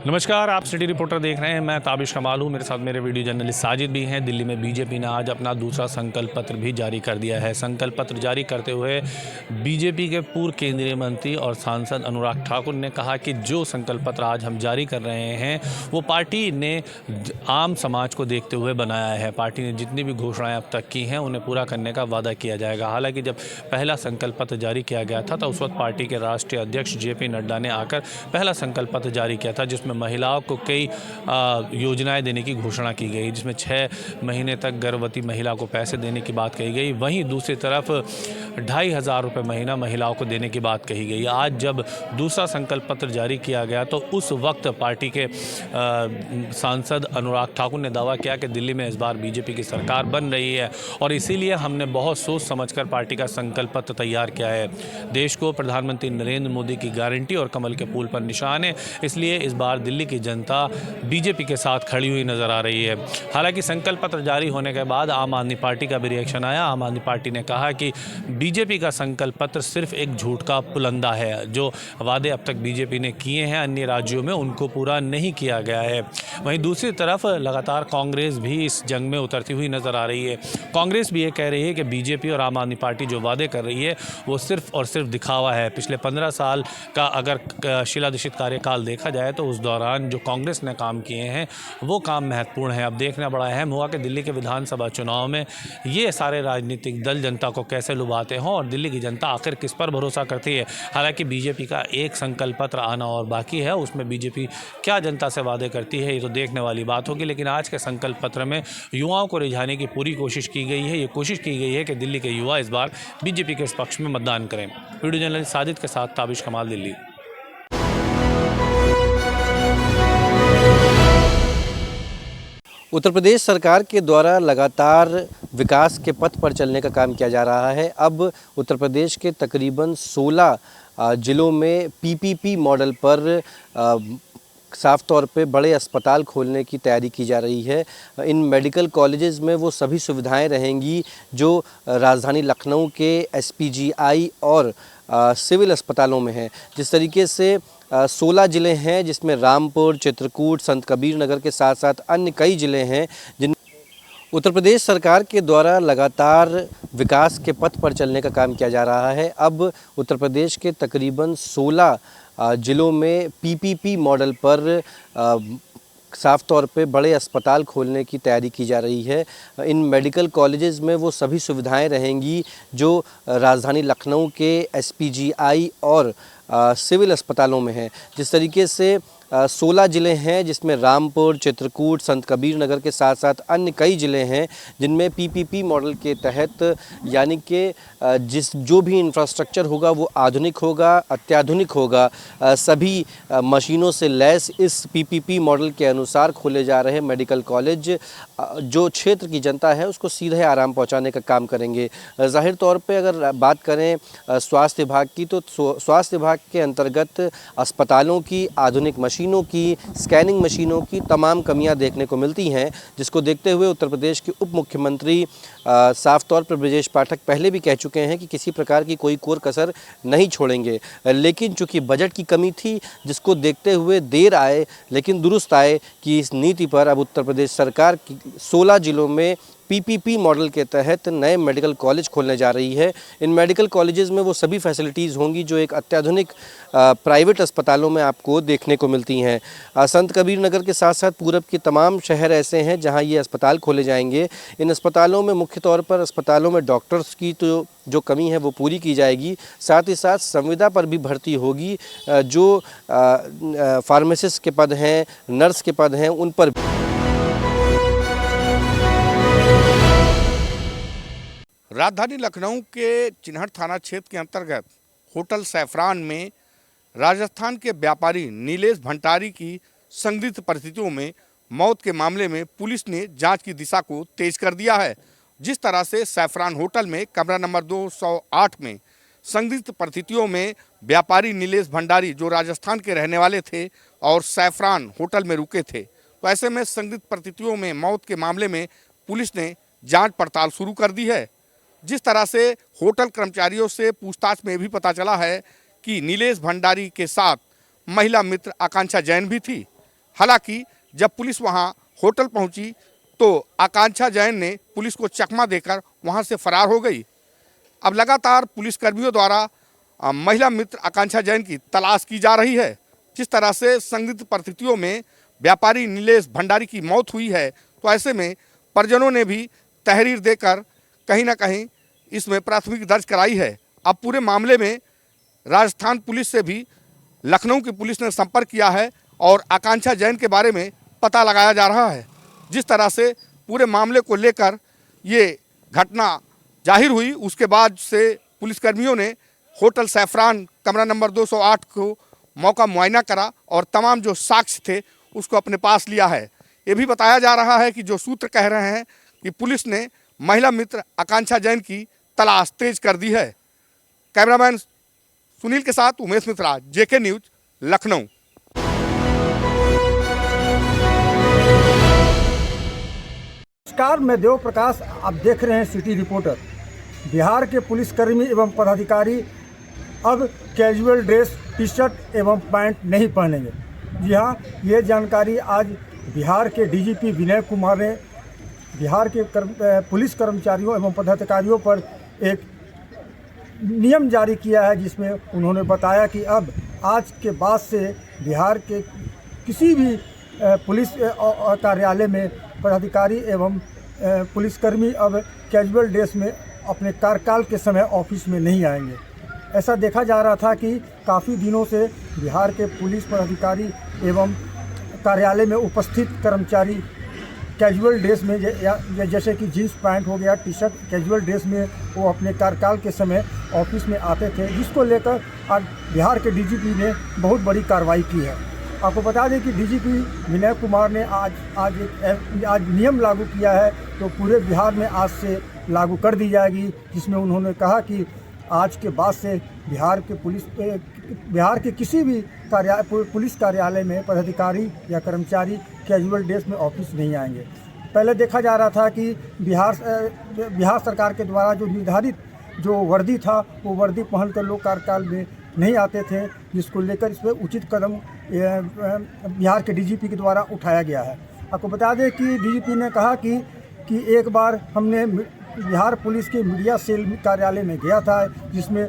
नमस्कार, आप city reporter देख रहे हैं। मैं ताबिश कमाल हूँ। मेरे साथ मेरे वीडियो जर्नलिस्ट साजिद भी हैं। दिल्ली में बीजेपी ने आज अपना दूसरा संकल्प पत्र भी जारी कर दिया है। संकल्प पत्र जारी करते हुए बीजेपी के पूर्व केंद्रीय मंत्री और सांसद अनुराग ठाकुर ने कहा कि जो संकल्प पत्र आज हम जारी कर रहे हैं वो पार्टी ने आम समाज को देखते हुए बनाया है। पार्टी ने जितनी भी घोषणाएँ अब तक की हैं उन्हें पूरा करने का वादा किया जाएगा। हालाँकि जब पहला संकल्प पत्र जारी किया गया था तो उस वक्त पार्टी के राष्ट्रीय अध्यक्ष JP नड्डा ने आकर पहला संकल्प पत्र जारी किया था, जिसमें महिलाओं को कई योजनाएं देने की घोषणा की गई, जिसमें 6 महीने तक गर्भवती महिला को पैसे देने की बात कही गई। वहीं दूसरी तरफ 2,500 रुपये महीना महिलाओं को देने की बात कही गई। आज जब दूसरा संकल्प पत्र जारी किया गया तो उस वक्त पार्टी के सांसद अनुराग ठाकुर ने दावा किया कि दिल्ली में इस बार बीजेपी की सरकार बन रही है और इसीलिए हमने बहुत सोच समझकर पार्टी का संकल्प पत्र तैयार किया है। देश को प्रधानमंत्री नरेंद्र मोदी की गारंटी और कमल के फूल पर निशान है, इसलिए इस बार दिल्ली की जनता बीजेपी के साथ खड़ी हुई नजर आ रही है। हालांकि संकल्प पत्र जारी होने के बाद आम आदमी पार्टी का भी रिएक्शन आया। आम आदमी पार्टी ने कहा कि बीजेपी का संकल्प पत्र सिर्फ एक झूठ का पुलंदा है। जो वादे अब तक बीजेपी ने किए हैं अन्य राज्यों में उनको पूरा नहीं किया गया है। वहीं दूसरी तरफ लगातार कांग्रेस भी इस जंग में उतरती हुई नजर आ रही है। कांग्रेस भी ये कह रही है कि बीजेपी और आम आदमी पार्टी जो वादे कर रही है वो सिर्फ और सिर्फ दिखावा है। पिछले 15 साल का अगर शिलादीक्षित कार्यकाल देखा जाए तो उस दौरान जो कांग्रेस ने काम किए हैं वो काम महत्वपूर्ण है। अब देखना बड़ा अहम हुआ कि दिल्ली के विधानसभा चुनाव में ये सारे राजनीतिक दल जनता को कैसे लुभाते हों और दिल्ली की जनता आखिर किस पर भरोसा करती है। हालांकि बीजेपी का एक संकल्प पत्र आना और बाकी है, उसमें बीजेपी क्या जनता से वादे करती है ये तो देखने वाली बात होगी। लेकिन आज के संकल्प पत्र में युवाओं को रिझाने की पूरी कोशिश की गई है। ये कोशिश की गई है कि दिल्ली के युवा इस बार बीजेपी के इस पक्ष में मतदान करें। वीडियो जर्नलिस्ट साजिद के साथ ताबिश कमाल, दिल्ली। उत्तर प्रदेश सरकार के द्वारा लगातार विकास के पथ पर चलने का काम किया जा रहा है। अब उत्तर प्रदेश के तकरीबन 16 ज़िलों में PPP मॉडल पर साफ़ तौर पे बड़े अस्पताल खोलने की तैयारी की जा रही है। इन मेडिकल कॉलेजेस में वो सभी सुविधाएं रहेंगी जो राजधानी लखनऊ के SPGI और सिविल अस्पतालों में हैं। जिस तरीके से 16 ज़िले हैं जिसमें रामपुर, चित्रकूट, संत कबीर नगर के साथ साथ अन्य कई ज़िले हैं जिन उत्तर प्रदेश सरकार के द्वारा लगातार विकास के पथ पर चलने का काम किया जा रहा है। अब उत्तर प्रदेश के तकरीबन 16 ज़िलों में PPP मॉडल पर साफ़ तौर पे बड़े अस्पताल खोलने की तैयारी की जा रही है। इन मेडिकल कॉलेजेस में वो सभी सुविधाएं रहेंगी जो राजधानी लखनऊ के SPGI और सिविल अस्पतालों में हैं। जिस तरीके से 16 ज़िले हैं जिसमें रामपुर, चित्रकूट, संत कबीर नगर के साथ साथ अन्य कई ज़िले हैं जिनमें PPP मॉडल के तहत यानी कि जो भी इंफ्रास्ट्रक्चर होगा वो आधुनिक होगा, अत्याधुनिक होगा। सभी मशीनों से लैस इस PPP मॉडल के अनुसार खोले जा रहे मेडिकल कॉलेज जो क्षेत्र की जनता है उसको सीधे आराम पहुंचाने का काम करेंगे। ज़ाहिर तौर पे अगर बात करें स्वास्थ्य विभाग की तो स्वास्थ्य विभाग के अंतर्गत अस्पतालों की, आधुनिक मशीनों की, स्कैनिंग मशीनों की तमाम कमियां देखने को मिलती हैं, जिसको देखते हुए उत्तर प्रदेश के उप मुख्यमंत्री साफ तौर पर ब्रजेश पाठक पहले भी कह चुके हैं कि किसी प्रकार की कोई कोर कसर नहीं छोड़ेंगे। लेकिन चूंकि बजट की कमी थी जिसको देखते हुए देर आए लेकिन दुरुस्त आए कि इस नीति पर अब उत्तर प्रदेश सरकार 16 ज़िलों में PPP मॉडल के तहत नए मेडिकल कॉलेज खोलने जा रही है। इन मेडिकल कॉलेजेस में वो सभी फैसिलिटीज़ होंगी जो एक अत्याधुनिक प्राइवेट अस्पतालों में आपको देखने को मिलती हैं। संत कबीर नगर के साथ साथ पूरब के तमाम शहर ऐसे हैं जहां ये अस्पताल खोले जाएंगे। इन अस्पतालों में मुख्य तौर पर अस्पतालों में डॉक्टर्स की तो जो कमी है वो पूरी की जाएगी। साथ ही साथ संविदा पर भी भर्ती होगी। जो फार्मासिस्ट के पद हैं, नर्स के पद हैं, उन पर राजधानी लखनऊ के चिन्हट थाना क्षेत्र के अंतर्गत होटल सैफरान में राजस्थान के व्यापारी नीलेश भंडारी की संदिग्ध परिस्थितियों में मौत के मामले में पुलिस ने जांच की दिशा को तेज कर दिया है। जिस तरह से सैफरान होटल में कमरा नंबर 208 में संदिग्ध परिस्थितियों में व्यापारी नीलेश भंडारी जो राजस्थान के रहने वाले थे और सैफरान होटल में रुके थे, तो ऐसे में संदिग्ध परिस्थितियों में मौत के मामले में पुलिस ने जांच पड़ताल शुरू कर दी है। जिस तरह से होटल कर्मचारियों से पूछताछ में भी पता चला है कि नीलेश भंडारी के साथ महिला मित्र आकांक्षा जैन भी थी। हालांकि जब पुलिस वहां होटल पहुंची तो आकांक्षा जैन ने पुलिस को चकमा देकर वहां से फरार हो गई। अब लगातार पुलिसकर्मियों द्वारा महिला मित्र आकांक्षा जैन की तलाश की जा रही है। जिस तरह से संदिग्ध परिस्थितियों में व्यापारी नीलेश भंडारी की मौत हुई है, तो ऐसे में परिजनों ने भी तहरीर देकर कहीं ना कहीं इसमें प्राथमिकी दर्ज कराई है। अब पूरे मामले में राजस्थान पुलिस से भी लखनऊ की पुलिस ने संपर्क किया है और आकांक्षा जैन के बारे में पता लगाया जा रहा है। जिस तरह से पूरे मामले को लेकर ये घटना जाहिर हुई, उसके बाद से पुलिसकर्मियों ने होटल सैफरान कमरा नंबर 208 को मौका मुआयना करा और तमाम जो साक्ष्य थे उसको अपने पास लिया है। ये भी बताया जा रहा है कि जो सूत्र कह रहे हैं कि पुलिस ने महिला मित्र आकांक्षा जैन की तलाश तेज कर दी है। कैमरामैन सुनील के साथ उमेश मित्रा, जेके न्यूज, लखनऊ। नमस्कार, मैं देव प्रकाश, आप देख रहे हैं सिटी रिपोर्टर। बिहार के पुलिसकर्मी एवं पदाधिकारी अब कैजुअल ड्रेस, टी शर्ट एवं पैंट नहीं पहनेंगे। जी हाँ, ये जानकारी आज बिहार के डीजीपी विनय कुमार ने बिहार के पुलिस कर्मचारियों एवं पदाधिकारियों पर एक नियम जारी किया है, जिसमें उन्होंने बताया कि अब आज के बाद से बिहार के किसी भी पुलिस कार्यालय में पदाधिकारी एवं पुलिसकर्मी अब कैजुअल ड्रेस में अपने कार्यकाल के समय ऑफिस में नहीं आएंगे। ऐसा देखा जा रहा था कि काफ़ी दिनों से बिहार के पुलिस पदाधिकारी एवं कार्यालय में उपस्थित कर्मचारी कैजुअल ड्रेस में जैसे कि जींस पैंट हो गया, टी शर्ट, कैजुअल ड्रेस में वो अपने कार्यकाल के समय ऑफिस में आते थे, जिसको लेकर आज बिहार के डीजीपी ने बहुत बड़ी कार्रवाई की है। आपको बता दें कि डीजीपी विनय कुमार ने आज नियम लागू किया है, तो पूरे बिहार में आज से लागू कर दी जाएगी, जिसमें उन्होंने कहा कि आज के बाद से बिहार के किसी भी पुलिस कार्यालय में पदाधिकारी या कर्मचारी कैजुअल ड्रेस में ऑफिस नहीं आएंगे। पहले देखा जा रहा था कि बिहार सरकार के द्वारा जो निर्धारित जो वर्दी था, वो वर्दी पहनकर लोग कार्यकाल में नहीं आते थे, जिसको लेकर इस पर उचित कदम बिहार के डीजीपी के द्वारा उठाया गया है। आपको बता दें कि डीजीपी ने कहा कि एक बार हमने बिहार पुलिस के मीडिया सेल कार्यालय में गया था, जिसमें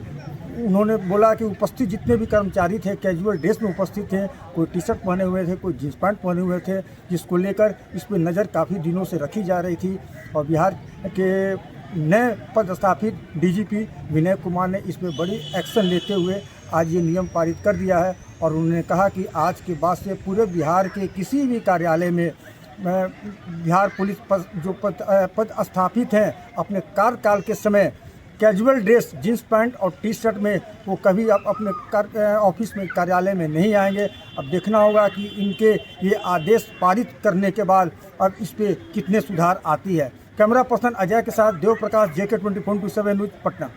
उन्होंने बोला कि उपस्थित जितने भी कर्मचारी थे कैजुअल ड्रेस में उपस्थित थे, कोई टी शर्ट पहने हुए थे, कोई जींस पैंट पहने हुए थे, जिसको लेकर इस पर नज़र काफ़ी दिनों से रखी जा रही थी। और बिहार के नए पदस्थापित डीजीपी विनय कुमार ने इस पर बड़ी एक्शन लेते हुए आज ये नियम पारित कर दिया है। और उन्होंने कहा कि आज के बाद से पूरे बिहार के किसी भी कार्यालय में बिहार पुलिस जो पद स्थापित हैं, अपने कार्यकाल के समय कैजुअल ड्रेस, जींस पैंट और टी शर्ट में वो कभी अपने ऑफिस में, कार्यालय में नहीं आएंगे। अब देखना होगा कि इनके ये आदेश पारित करने के बाद अब इस पर कितने सुधार आती है। कैमरा पर्सन अजय के साथ देव प्रकाश, जेके 24/7 न्यूज़, पटना।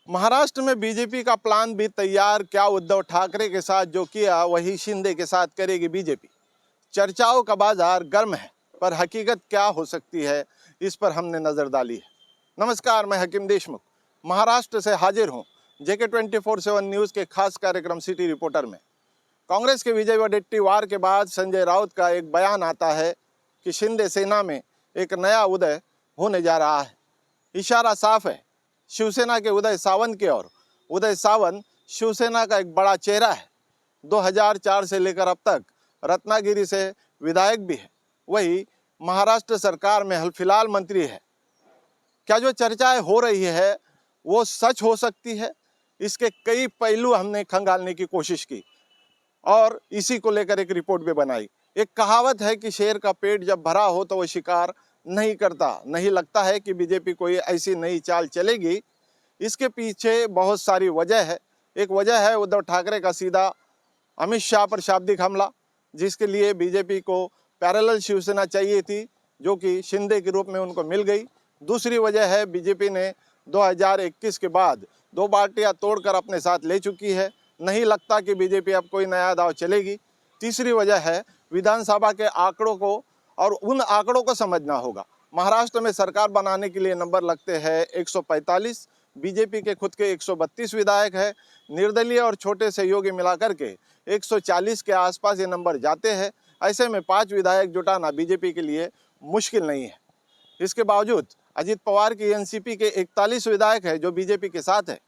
महाराष्ट्र में बीजेपी का प्लान भी तैयार। क्या उद्धव ठाकरे के साथ जो किया वही शिंदे के साथ करेगी बीजेपी? चर्चाओं का बाजार गर्म है, पर हकीकत क्या हो सकती है, इस पर हमने नजर डाली है। नमस्कार, मैं हकीम देशमुख महाराष्ट्र से हाजिर हूं जेके 24/7 न्यूज़ के खास कार्यक्रम सिटी रिपोर्टर में। कांग्रेस के विजय वडेट्टीवार के बाद संजय राउत का एक बयान आता है कि शिंदे सेना में एक नया उदय होने जा रहा है। इशारा साफ है शिवसेना के उदय सावंत की ओर। उदय सावंत शिवसेना का एक बड़ा चेहरा है। 2004 से लेकर अब तक रत्नागिरी से विधायक भी है, वही महाराष्ट्र सरकार में फिलहाल मंत्री है। क्या जो चर्चाएं हो रही है वो सच हो सकती है? इसके कई पहलू हमने खंगालने की कोशिश की और इसी को लेकर एक रिपोर्ट भी बनाई। एक कहावत है कि शेर का पेट जब भरा हो तो वो शिकार नहीं करता। नहीं लगता है कि बीजेपी कोई ऐसी नई चाल चलेगी। इसके पीछे बहुत सारी वजह है। एक वजह है उद्धव ठाकरे का सीधा अमित शाह पर शाब्दिक हमला, जिसके लिए बीजेपी को पैरेलल शिवसेना चाहिए थी, जो कि शिंदे के रूप में उनको मिल गई। दूसरी वजह है बीजेपी ने 2021 के बाद 2 पार्टियां तोड़कर अपने साथ ले चुकी है। नहीं लगता कि बीजेपी अब कोई नया दाव चलेगी। तीसरी वजह है विधानसभा के आंकड़ों को, और उन आंकड़ों को समझना होगा। महाराष्ट्र में सरकार बनाने के लिए नंबर लगते हैं 145, बीजेपी के खुद के 132 विधायक है, निर्दलीय और छोटे सहयोगी मिलाकर के 140 के आसपास ये नंबर जाते हैं। ऐसे में 5 विधायक जुटाना बीजेपी के लिए मुश्किल नहीं है। इसके बावजूद अजीत पवार की एनसीपी के 41 विधायक है जो बीजेपी के साथ है,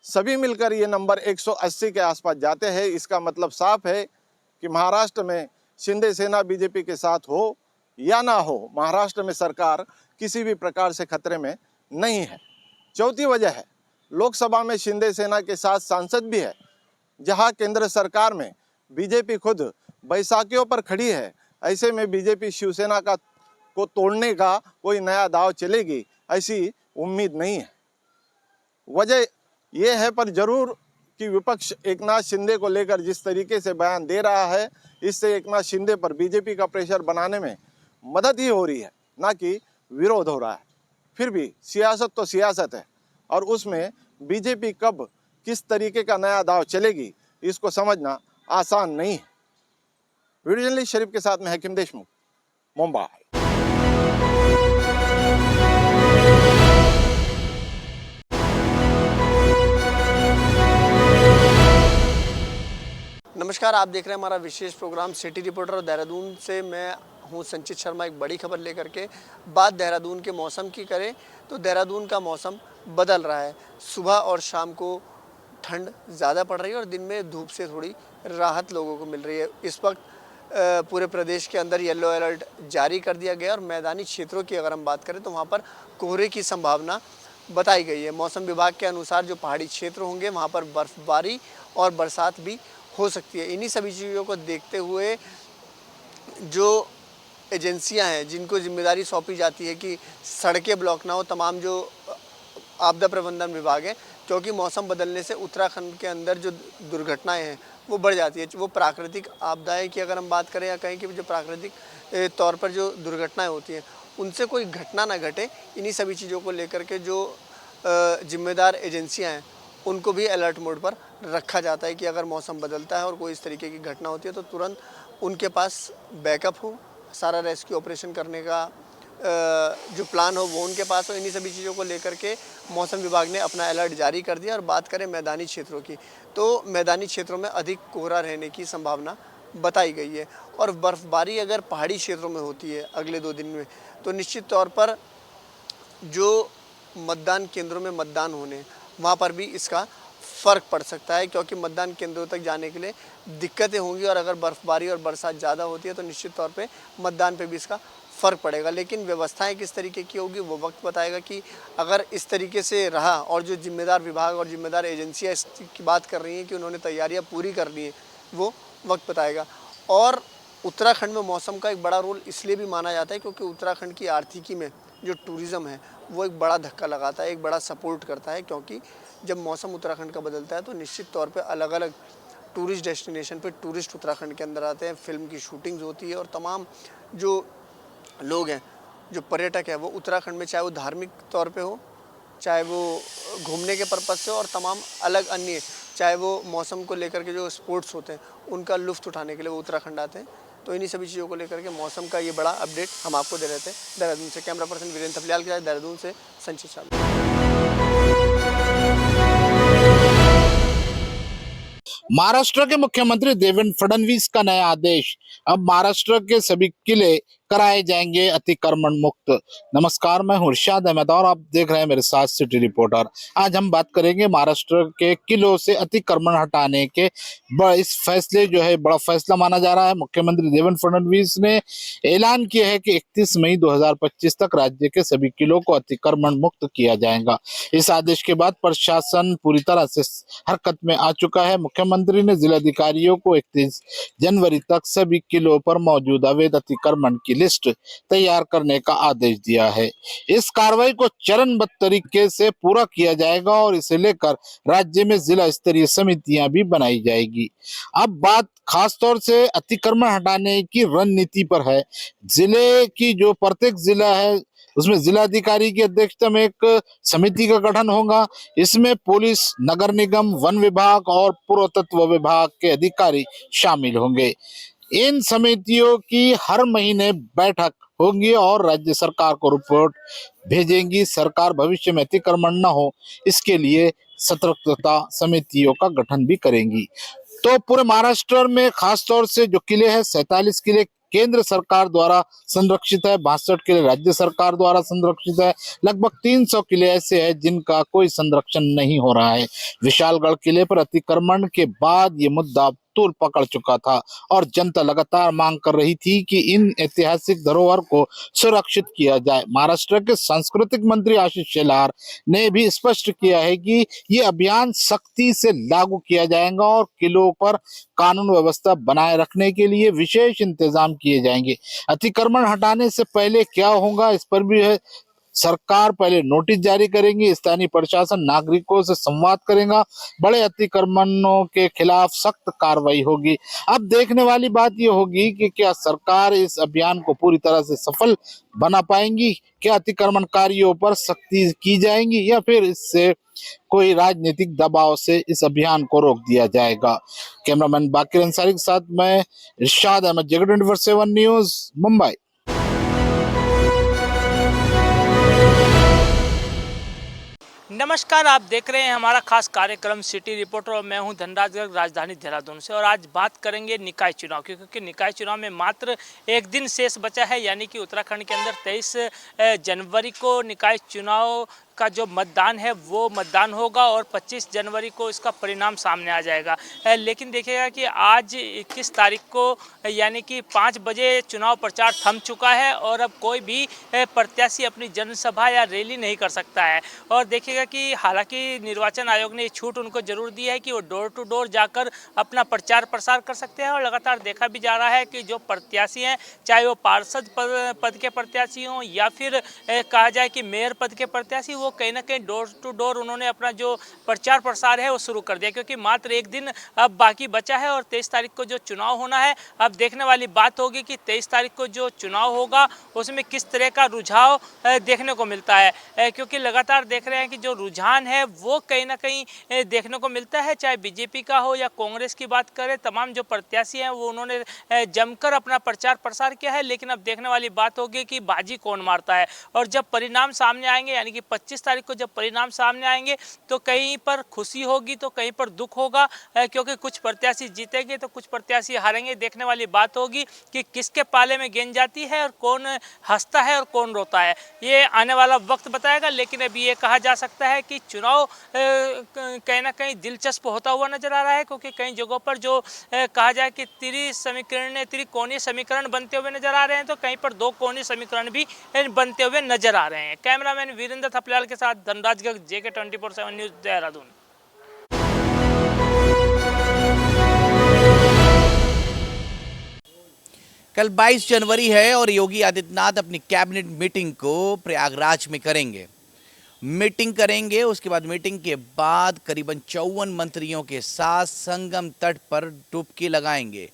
सभी मिलकर ये नंबर 180 के आसपास जाते हैं। इसका मतलब साफ है कि महाराष्ट्र में शिंदे सेना बीजेपी के साथ हो या ना हो, महाराष्ट्र में सरकार किसी भी प्रकार से खतरे में नहीं है। चौथी वजह है, लोकसभा में शिंदे सेना के साथ सांसद भी है, जहां केंद्र सरकार में बीजेपी खुद बैसाखियों पर खड़ी है। ऐसे में बीजेपी शिवसेना को तोड़ने का कोई नया दाव चलेगी ऐसी उम्मीद नहीं है। वजह यह है पर जरूर कि विपक्ष एकनाथ शिंदे को लेकर जिस तरीके से बयान दे रहा है, इससे एकनाथ शिंदे पर बीजेपी का प्रेशर बनाने में मदद ही हो रही है, ना कि विरोध हो रहा है। फिर भी सियासत तो सियासत है और उसमें बीजेपी कब किस तरीके का नया दाव चलेगी इसको समझना आसान नहीं है। वीडियो जर्नलिस्ट शरीफ के साथ में हकीम देशमुख, मुंबई। नमस्कार, आप देख रहे हैं हमारा विशेष प्रोग्राम सिटी रिपोर्टर और देहरादून से मैं हूं संचित शर्मा। एक बड़ी खबर लेकर के बात देहरादून के मौसम की करें तो देहरादून का मौसम बदल रहा है। सुबह और शाम को ठंड ज़्यादा पड़ रही है और दिन में धूप से थोड़ी राहत लोगों को मिल रही है। इस वक्त पूरे प्रदेश के अंदर येलो अलर्ट जारी कर दिया गया और मैदानी क्षेत्रों की अगर हम बात करें तो वहाँ पर कोहरे की संभावना बताई गई है। मौसम विभाग के अनुसार जो पहाड़ी क्षेत्र होंगे वहाँ पर बर्फबारी और बरसात भी हो सकती है। इन्हीं सभी चीज़ों को देखते हुए जो एजेंसियां हैं जिनको जिम्मेदारी सौंपी जाती है कि सड़कें ब्लॉक ना हो, तमाम जो आपदा प्रबंधन विभाग है, क्योंकि मौसम बदलने से उत्तराखंड के अंदर जो दुर्घटनाएं हैं वो बढ़ जाती है। वो प्राकृतिक आपदाएं की अगर हम बात करें या कहें कि जो प्राकृतिक तौर पर जो दुर्घटनाएं होती हैं उनसे कोई घटना ना घटे, इन्हीं सभी चीज़ों को लेकर के जो जिम्मेदार एजेंसियाँ हैं उनको भी अलर्ट मोड पर रखा जाता है कि अगर मौसम बदलता है और कोई इस तरीके की घटना होती है तो तुरंत उनके पास बैकअप हो, सारा रेस्क्यू ऑपरेशन करने का जो प्लान हो वो उनके पास हो। इन्हीं सभी चीज़ों को लेकर के मौसम विभाग ने अपना अलर्ट जारी कर दिया। और बात करें मैदानी क्षेत्रों की तो मैदानी क्षेत्रों में अधिक कोहरा रहने की संभावना बताई गई है और बर्फबारी अगर पहाड़ी क्षेत्रों में होती है अगले 2 दिन में तो निश्चित तौर पर जो मतदान केंद्रों में मतदान होने वहाँ पर भी इसका फ़र्क पड़ सकता है, क्योंकि मतदान केंद्रों तक जाने के लिए दिक्कतें होंगी और अगर बर्फबारी और बरसात ज़्यादा होती है तो निश्चित तौर पे मतदान पे भी इसका फ़र्क पड़ेगा। लेकिन व्यवस्थाएं किस तरीके की होगी वो वक्त बताएगा कि अगर इस तरीके से रहा और जो जिम्मेदार विभाग और जिम्मेदार एजेंसियाँ इसकी बात कर रही हैं कि उन्होंने तैयारियाँ पूरी कर ली हैं, वो वक्त बताएगा। और उत्तराखंड में मौसम का एक बड़ा रोल इसलिए भी माना जाता है क्योंकि उत्तराखंड की आर्थिकी में जो टूरिज़्म है वो एक बड़ा धक्का लगाता है, एक बड़ा सपोर्ट करता है, क्योंकि जब मौसम उत्तराखंड का बदलता है तो निश्चित तौर पे अलग अलग टूरिस्ट डेस्टिनेशन पे टूरिस्ट उत्तराखंड के अंदर आते हैं, फिल्म की शूटिंग्स होती है और तमाम जो लोग हैं, जो पर्यटक हैं, वो उत्तराखंड में चाहे वो धार्मिक तौर पे हो, चाहे वो घूमने के पर्पज़ से और तमाम अलग अन्य, चाहे वो मौसम को लेकर के जो स्पोर्ट्स होते हैं उनका लुत्फ़ उठाने के लिए वो उत्तराखंड आते हैं। तो इन्हीं सभी चीज़ों को लेकर के मौसम का ये बड़ा अपडेट हम आपको दे रहे थे देहरादून से। कैमरा पर्सन वीरेंद्र थपलियाल के साथ देहरादून से संचित शर्मा। महाराष्ट्र के मुख्यमंत्री देवेंद्र फडणवीस का नया आदेश, अब महाराष्ट्र के सभी किले कराए जाएंगे अतिक्रमण मुक्त। नमस्कार, मैं हूं इरशाद अहमद और आप देख रहे हैं मेरे साथ सिटी रिपोर्टर। आज हम बात करेंगे महाराष्ट्र के किलों से अतिक्रमण हटाने के इस फैसले जो है बड़ा फैसला माना जा रहा है। मुख्यमंत्री देवेंद्र फडणवीस ने ऐलान किया है कि 31 मई 2025 तक राज्य के सभी किलों को अतिक्रमण मुक्त किया जाएगा। इस आदेश के बाद प्रशासन पूरी तरह से हरकत में आ चुका है। मुख्यमंत्री ने जिलाधिकारियों को 31 जनवरी तक सभी किलों पर मौजूद अवैध अतिक्रमण की लिस्ट तैयार करने का आदेश दिया है। इस कार्रवाई को चरणबद्ध तरीके से पूरा किया जाएगा और इसे लेकर राज्य में जिला स्तरीय समितियां भी बनाई जाएगी। अब बात खासतौर से अतिक्रमण हटाने की रणनीति पर है। जिले की जो प्रत्येक जिला है उसमें जिलाधिकारी की अध्यक्षता में एक समिति का गठन होगा। इसमें पुलिस, नगर निगम, वन विभाग और पुरातत्व विभाग के अधिकारी शामिल होंगे। इन समितियों की हर महीने बैठक होंगी और राज्य सरकार को रिपोर्ट भेजेंगी। सरकार भविष्य में अतिक्रमण न हो इसके लिए सतर्कता समितियों का गठन भी करेंगी। तो पूरे महाराष्ट्र में खासतौर से जो किले हैं 47 किले केंद्र सरकार द्वारा संरक्षित है, 62 किले राज्य सरकार द्वारा संरक्षित है, लगभग 300 किले ऐसे हैं जिनका कोई संरक्षण नहीं हो रहा है। विशालगढ़ किले पर अतिक्रमण के बाद ये मुद्दा तूल पकड़ चुका था और जनता लगातार मांग कर रही थी कि इन ऐतिहासिक धरोहर को सुरक्षित किया जाए। महाराष्ट्र के सांस्कृतिक मंत्री आशीष शेलार ने भी स्पष्ट किया है कि ये अभियान सख्ती से लागू किया जाएगा और किलों पर कानून व्यवस्था बनाए रखने के लिए विशेष इंतजाम किए जाएंगे। अतिक्रमण हटाने से पहले क्या होगा इस पर भी है सरकार पहले नोटिस जारी करेंगी, स्थानीय प्रशासन नागरिकों से संवाद करेगा, बड़े अतिक्रमणों के खिलाफ सख्त कार्रवाई होगी। अब देखने वाली बात यह होगी कि क्या सरकार इस अभियान को पूरी तरह से सफल बना पाएंगी, क्या अतिक्रमणकारियों पर सख्ती की जाएगी या फिर इससे कोई राजनीतिक दबाव से इस अभियान को रोक दिया जाएगा। कैमरामैन बाकिर अंसारी के साथ मैं इरशाद अहमद, जगत 24/7 न्यूज, मुंबई। नमस्कार, आप देख रहे हैं हमारा खास कार्यक्रम सिटी रिपोर्टर और मैं हूं धनराज गर्ग, राजधानी देहरादून से। और आज बात करेंगे निकाय चुनाव की, क्योंकि निकाय चुनाव में मात्र एक दिन शेष बचा है, यानी कि उत्तराखंड के अंदर 23 जनवरी को निकाय चुनाव का जो मतदान है वो मतदान होगा और 25 जनवरी को इसका परिणाम सामने आ जाएगा। लेकिन देखिएगा कि आज 21 तारीख को यानी कि 5 बजे चुनाव प्रचार थम चुका है और अब कोई भी प्रत्याशी अपनी जनसभा या रैली नहीं कर सकता है। और देखिएगा कि हालांकि निर्वाचन आयोग ने छूट उनको जरूर दी है कि वो डोर टू डोर जाकर अपना प्रचार प्रसार कर सकते हैं। और लगातार देखा भी जा रहा है कि जो प्रत्याशी हैं, चाहे वो पार्षद पद के प्रत्याशी हों या फिर कहा जाए कि मेयर पद के प्रत्याशी, वो कहीं ना कहीं डोर टू डोर उन्होंने अपना जो प्रचार प्रसार है वो शुरू कर दिया, क्योंकि मात्र एक दिन अब बाकी बचा है और 23 तारीख को जो चुनाव होना है। अब देखने वाली बात होगी कि 23 तारीख को जो चुनाव होगा उसमें किस तरह का रुझाव देखने को मिलता है, क्योंकि लगातार देख रहे हैं कि जो रुझान है वो कहीं ना कहीं देखने को मिलता है, चाहे बीजेपी का हो या कांग्रेस की बात करें। तमाम जो प्रत्याशी हैं वो उन्होंने जमकर अपना प्रचार प्रसार किया है। लेकिन अब देखने वाली बात होगी कि बाजी कौन मारता है। और जब परिणाम सामने आएंगे, यानी कि 25 तारीख को जब परिणाम सामने आएंगे, तो कहीं पर खुशी होगी तो कहीं पर दुख होगा, क्योंकि कुछ प्रत्याशी जीतेंगे तो कुछ प्रत्याशी हारेंगे। देखने वाली बात होगी कि किसके पाले में गेंद जाती है और कौन हंसता है और कौन रोता है, ये आने वाला वक्त बताएगा। लेकिन अभी ये कहा जा सकता है कि चुनाव कहीं ना कहीं दिलचस्प होता हुआ नजर आ रहा है, क्योंकि कई जगहों पर जो कहा जाए कि त्रिकोणीय समीकरण बनते हुए नजर आ रहे हैं, तो कहीं पर 2 कोणीय समीकरण भी बनते हुए नजर आ रहे हैं। कैमरामैन वीरेंद्र थपलियाल के साथ धनराज गर्ग, JK 24/7 न्यूज, देहरादून। कल 22 जनवरी है और योगी आदित्यनाथ अपनी कैबिनेट मीटिंग को प्रयागराज में करेंगे। मीटिंग करेंगे, उसके बाद मीटिंग के बाद करीबन 54 मंत्रियों के साथ संगम तट पर डुबकी लगाएंगे।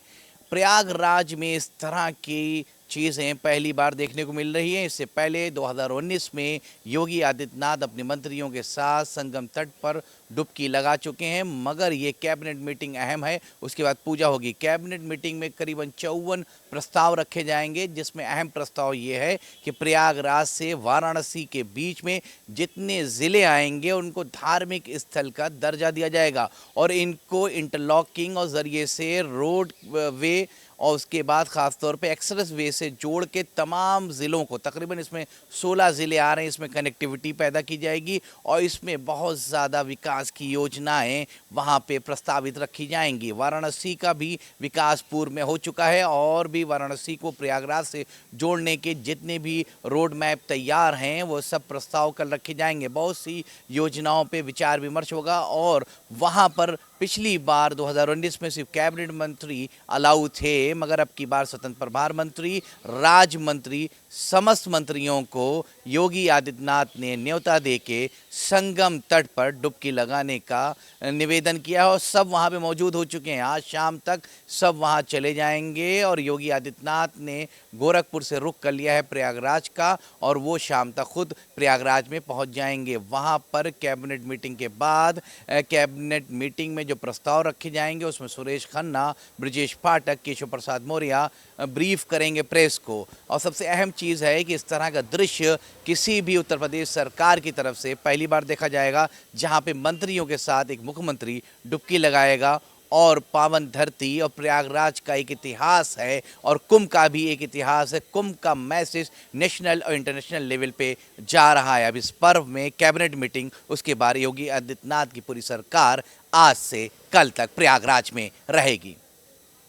प्रयागराज में इस तरह की चीज़ें पहली बार देखने को मिल रही हैं। इससे पहले 2019 में योगी आदित्यनाथ अपने मंत्रियों के साथ संगम तट पर डुबकी लगा चुके हैं, मगर ये कैबिनेट मीटिंग अहम है। उसके बाद पूजा होगी। कैबिनेट मीटिंग में करीबन 54 प्रस्ताव रखे जाएंगे, जिसमें अहम प्रस्ताव ये है कि प्रयागराज से वाराणसी के बीच में जितने ज़िले आएंगे उनको धार्मिक स्थल का दर्जा दिया जाएगा और इनको इंटरलॉकिंग और ज़रिए से रोड वे और उसके बाद ख़ास तौर पे एक्सप्रेस वे से जोड़ के तमाम ज़िलों को, तकरीबन इसमें 16 ज़िले आ रहे हैं, इसमें कनेक्टिविटी पैदा की जाएगी और इसमें बहुत ज़्यादा विकास की योजनाएं वहां पे प्रस्तावित रखी जाएंगी। वाराणसी का भी विकास पूर्व में हो चुका है और भी वाराणसी को प्रयागराज से जोड़ने के जितने भी रोड मैप तैयार हैं वो सब प्रस्ताव कल रखे जाएंगे। बहुत सी योजनाओं पर विचार विमर्श होगा और वहाँ पर पिछली बार 2019 में सिर्फ कैबिनेट मंत्री अलाउ थे, मगर अब की बार स्वतंत्र प्रभार मंत्री, राज्य मंत्री, समस्त मंत्रियों को योगी आदित्यनाथ ने न्योता देके संगम तट पर डुबकी लगाने का निवेदन किया और सब वहां पे मौजूद हो चुके हैं। आज शाम तक सब वहां चले जाएंगे और योगी आदित्यनाथ ने गोरखपुर से रुख कर लिया है प्रयागराज का और वो शाम तक खुद प्रयागराज में पहुंच जाएंगे। वहां पर कैबिनेट मीटिंग के बाद कैबिनेट मीटिंग में जो जो प्रस्ताव रखे जाएंगे उसमें सुरेश खन्ना, ब्रजेश पाठक, केशव प्रसाद मौर्य ब्रीफ करेंगे प्रेस को। और सबसे अहम चीज़ है कि इस तरह का दृश्य किसी भी उत्तर प्रदेश सरकार की तरफ से पहली बार देखा जाएगा, जहां पे मंत्रियों के साथ एक मुख्यमंत्री डुबकी लगाएगा। और पावन धरती और प्रयागराज का एक इतिहास है और कुंभ का भी एक इतिहास है। कुंभ का मैसेज नेशनल और इंटरनेशनल लेवल पे जा रहा है। अब इस पर्व में कैबिनेट मीटिंग, उसके बाद योगी आदित्यनाथ की पूरी सरकार आज से कल तक प्रयागराज में रहेगी।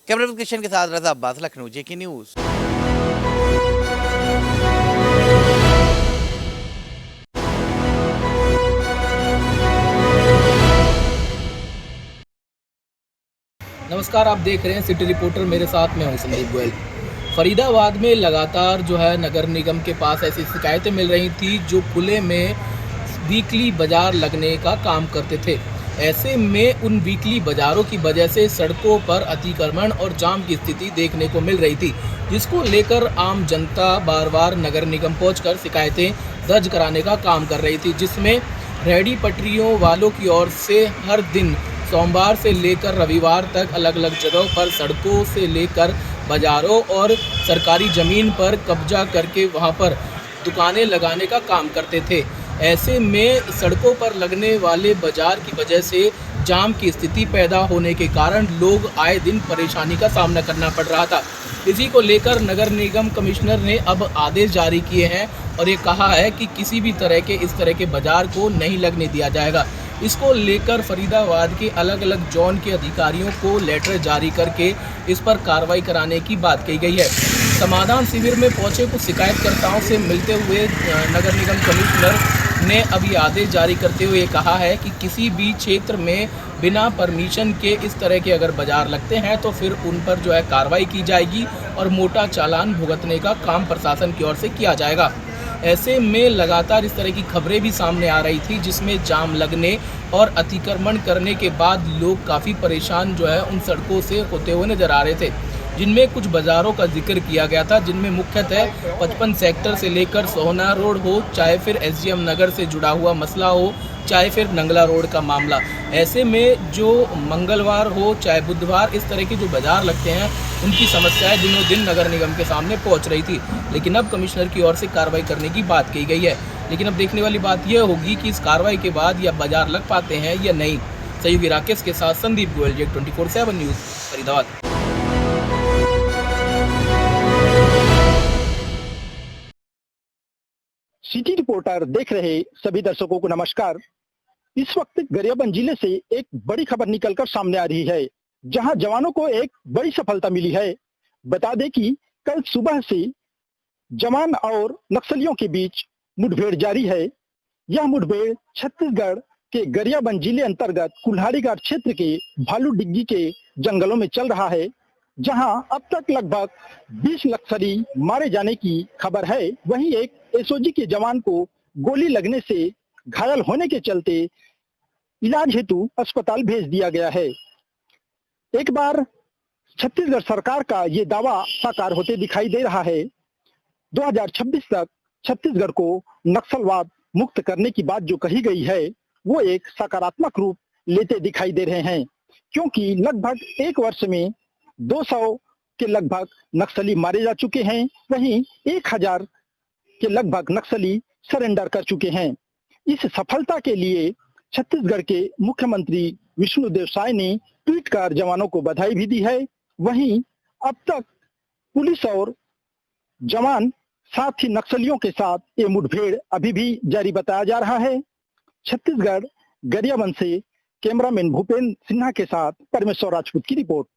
कैमरा किशन के साथ रजा अब्बास, लखनऊ, जेके न्यूज़। नमस्कार, आप देख रहे हैं सिटी रिपोर्टर, मेरे साथ में हूं संदीप गोयल। फरीदाबाद में लगातार जो है नगर निगम के पास ऐसी शिकायतें मिल रही थी जो खुले में वीकली बाजार लगने का काम करते थे। ऐसे में उन वीकली बाज़ारों की वजह से सड़कों पर अतिक्रमण और जाम की स्थिति देखने को मिल रही थी, जिसको लेकर आम जनता बार बार नगर निगम पहुंचकर शिकायतें दर्ज कराने का काम कर रही थी, जिसमें रेहड़ी पटरियों वालों की ओर से हर दिन सोमवार से लेकर रविवार तक अलग अलग जगहों पर सड़कों से लेकर बाज़ारों और सरकारी ज़मीन पर कब्जा करके वहां पर दुकानें लगाने का काम करते थे। ऐसे में सड़कों पर लगने वाले बाजार की वजह से जाम की स्थिति पैदा होने के कारण लोग आए दिन परेशानी का सामना करना पड़ रहा था। इसी को लेकर नगर निगम कमिश्नर ने अब आदेश जारी किए हैं और ये कहा है कि किसी भी तरह के इस तरह के बाजार को नहीं लगने दिया जाएगा। इसको लेकर फरीदाबाद के अलग अलग जोन के अधिकारियों को लेटर जारी करके इस पर कार्रवाई कराने की बात कही गई है। समाधान शिविर में पहुंचे कुछ शिकायतकर्ताओं से मिलते हुए नगर निगम कमिश्नर ने अभी आदेश जारी करते हुए कहा है कि किसी भी क्षेत्र में बिना परमिशन के इस तरह के अगर बाजार लगते हैं तो फिर उन पर जो है कार्रवाई की जाएगी और मोटा चालान भुगतने का काम प्रशासन की ओर से किया जाएगा। ऐसे में लगातार इस तरह की खबरें भी सामने आ रही थी, जिसमें जाम लगने और अतिक्रमण करने के बाद लोग काफ़ी परेशान जो है उन सड़कों से होते हुए नजर आ रहे थे, जिनमें कुछ बाज़ारों का जिक्र किया गया था, जिनमें मुख्यतः 55 सेक्टर से लेकर सोहना रोड हो, चाहे फिर SGM नगर से जुड़ा हुआ मसला हो, चाहे फिर नंगला रोड का मामला। ऐसे में जो मंगलवार हो चाहे बुधवार इस तरह के जो बाज़ार लगते हैं उनकी समस्याएं दिनों दिन नगर निगम के सामने पहुंच रही थी, लेकिन अब कमिश्नर की ओर से कार्रवाई करने की बात कही गई है। लेकिन अब देखने वाली बात यह होगी कि इस कार्रवाई के बाद या बाज़ार लग पाते हैं या नहीं। सहयोगी राकेश के साथ संदीप गोयल, जेक 24/7 न्यूज़, फरीदाबाद। सिटी रिपोर्टर देख रहे सभी दर्शकों को नमस्कार। इस वक्त गरियाबंद जिले से एक बड़ी खबर निकलकर सामने आ रही है, जहां जवानों को एक बड़ी सफलता मिली है। बता दें कि कल सुबह से जवान और नक्सलियों के बीच मुठभेड़ जारी है। यह मुठभेड़ छत्तीसगढ़ के गरियाबंद जिले अंतर्गत कुल्हाड़ीघाट क्षेत्र के भालू डिग्गी के जंगलों में चल रहा है, जहां अब तक लगभग 20 नक्सली मारे जाने की खबर है। वहीं एक एसओजी के जवान को गोली लगने से घायल होने के चलते इलाज हेतु अस्पताल भेज दिया गया है। एक बार छत्तीसगढ़ सरकार का ये दावा साकार होते दिखाई दे रहा है। 2026 तक छत्तीसगढ़ को नक्सलवाद मुक्त करने की बात जो कही गई है वो एक सकारात्मक रूप लेते दिखाई दे रहे हैं, क्योंकि लगभग एक वर्ष में 200 के लगभग नक्सली मारे जा चुके हैं। वहीं 1000 के लगभग नक्सली सरेंडर कर चुके हैं। इस सफलता के लिए छत्तीसगढ़ के मुख्यमंत्री विष्णुदेव साय ने ट्वीट कर जवानों को बधाई भी दी है। वहीं अब तक पुलिस और जवान साथ ही नक्सलियों के साथ ये मुठभेड़ अभी भी जारी बताया जा रहा है। छत्तीसगढ़ गरियाबंद से कैमरामैन भूपेंद्र सिन्हा के साथ परमेश्वर राजपूत की रिपोर्ट।